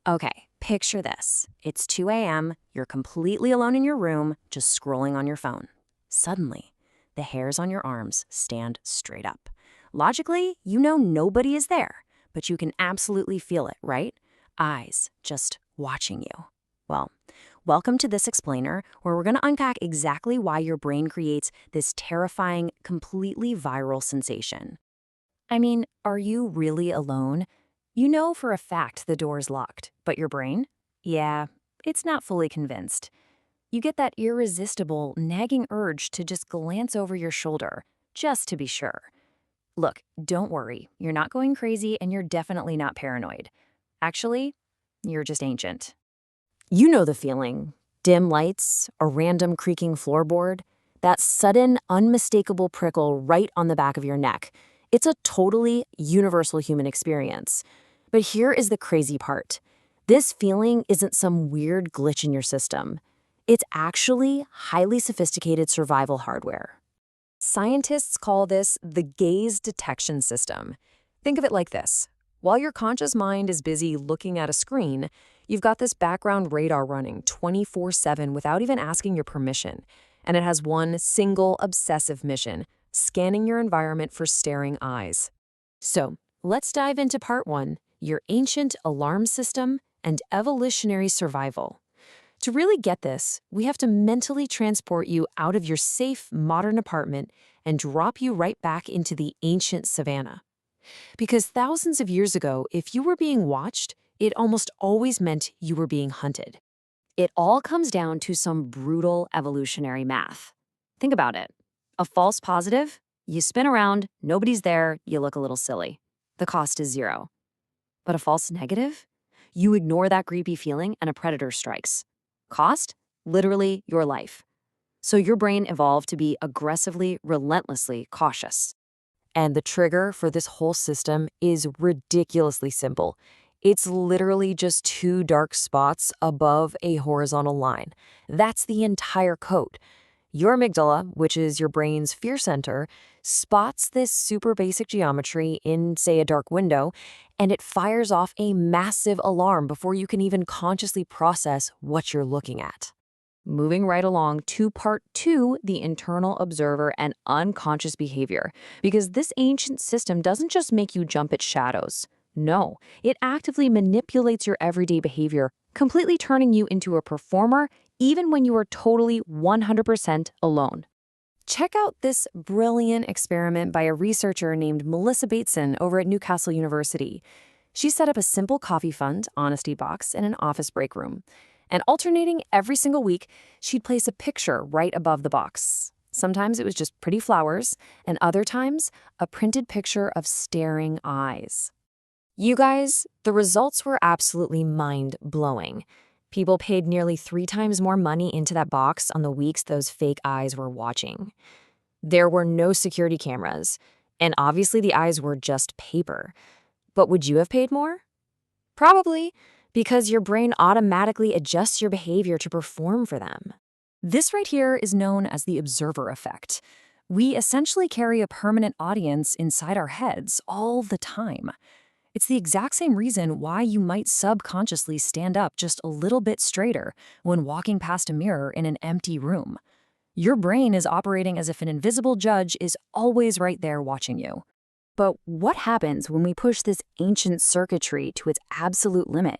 Okay, picture this. It's 2 a.m., you're completely alone in your room, just scrolling on your phone. Suddenly, the hairs on your arms stand straight up. Logically, you know nobody is there, but you can absolutely feel it, right? Eyes just watching you. Well, welcome to this explainer, where we're going to unpack exactly why your brain creates this terrifying, completely viral sensation. I mean, are you really alone? You know for a fact the door's locked, but your brain? Yeah, it's not fully convinced. You get that irresistible, nagging urge to just glance over your shoulder, just to be sure. Look, don't worry, you're not going crazy and you're definitely not paranoid. Actually, you're just ancient. You know the feeling. Dim lights, a random creaking floorboard, that sudden, unmistakable prickle right on the back of your neck. It's a totally universal human experience. But here is the crazy part. This feeling isn't some weird glitch in your system. It's actually highly sophisticated survival hardware. Scientists call this the gaze detection system. Think of it like this. While your conscious mind is busy looking at a screen, you've got this background radar running 24/7 without even asking your permission. And it has one single obsessive mission: scanning your environment for staring eyes. So, let's dive into part 1, your ancient alarm system and evolutionary survival. To really get this, we have to mentally transport you out of your safe, modern apartment and drop you right back into the ancient savannah. Because thousands of years ago, if you were being watched, it almost always meant you were being hunted. It all comes down to some brutal evolutionary math. Think about it. A false positive, you spin around, nobody's there, you look a little silly. The cost is 0. But a false negative? You ignore that creepy feeling and a predator strikes. Cost? Literally your life. So your brain evolved to be aggressively, relentlessly cautious. And the trigger for this whole system is ridiculously simple. It's literally just 2 dark spots above a horizontal line. That's the entire code. Your amygdala, which is your brain's fear center, spots this super basic geometry in, say, a dark window, and it fires off a massive alarm before you can even consciously process what you're looking at. Moving right along to part 2, the internal observer and unconscious behavior, because this ancient system doesn't just make you jump at shadows. No, it actively manipulates your everyday behavior, completely turning you into a performer even when you are totally 100% alone. Check out this brilliant experiment by a researcher named Melissa Bateson over at Newcastle University. She set up a simple coffee fund, honesty box, in an office break room. And alternating every single week, she'd place a picture right above the box. Sometimes it was just pretty flowers, and other times, a printed picture of staring eyes. You guys, the results were absolutely mind-blowing. People paid nearly 3 times more money into that box on the weeks those fake eyes were watching. There were no security cameras, and obviously the eyes were just paper. But would you have paid more? Probably, because your brain automatically adjusts your behavior to perform for them. This right here is known as the observer effect. We essentially carry a permanent audience inside our heads all the time. It's the exact same reason why you might subconsciously stand up just a little bit straighter when walking past a mirror in an empty room. Your brain is operating as if an invisible judge is always right there watching you. But what happens when we push this ancient circuitry to its absolute limit?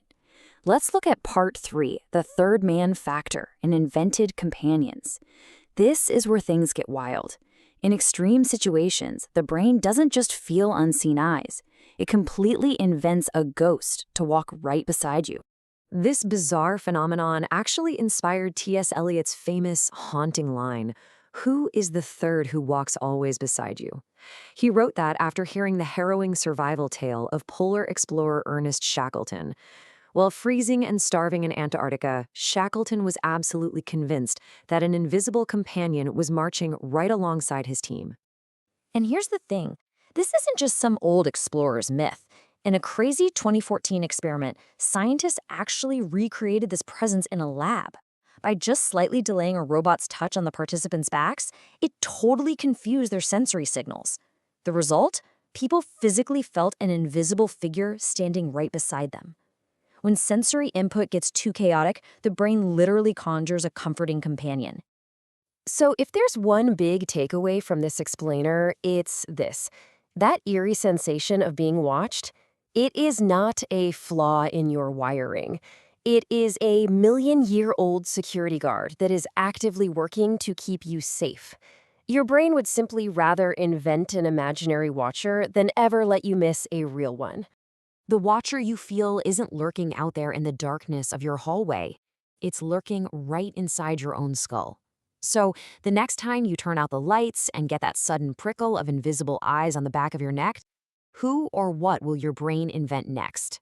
Let's look at part 3, the third man factor, and invented companions. This is where things get wild. In extreme situations, the brain doesn't just feel unseen eyes. It completely invents a ghost to walk right beside you. This bizarre phenomenon actually inspired T.S. Eliot's famous haunting line, "Who is the third who walks always beside you?" He wrote that after hearing the harrowing survival tale of polar explorer Ernest Shackleton. While freezing and starving in Antarctica, Shackleton was absolutely convinced that an invisible companion was marching right alongside his team. And here's the thing. This isn't just some old explorer's myth. In a crazy 2014 experiment, scientists actually recreated this presence in a lab. By just slightly delaying a robot's touch on the participants' backs, it totally confused their sensory signals. The result? People physically felt an invisible figure standing right beside them. When sensory input gets too chaotic, the brain literally conjures a comforting companion. So, if there's one big takeaway from this explainer, it's this: that eerie sensation of being watched, it is not a flaw in your wiring. It is a million-year-old security guard that is actively working to keep you safe. Your brain would simply rather invent an imaginary watcher than ever let you miss a real one. The watcher you feel isn't lurking out there in the darkness of your hallway. It's lurking right inside your own skull. So, the next time you turn out the lights and get that sudden prickle of invisible eyes on the back of your neck, who or what will your brain invent next?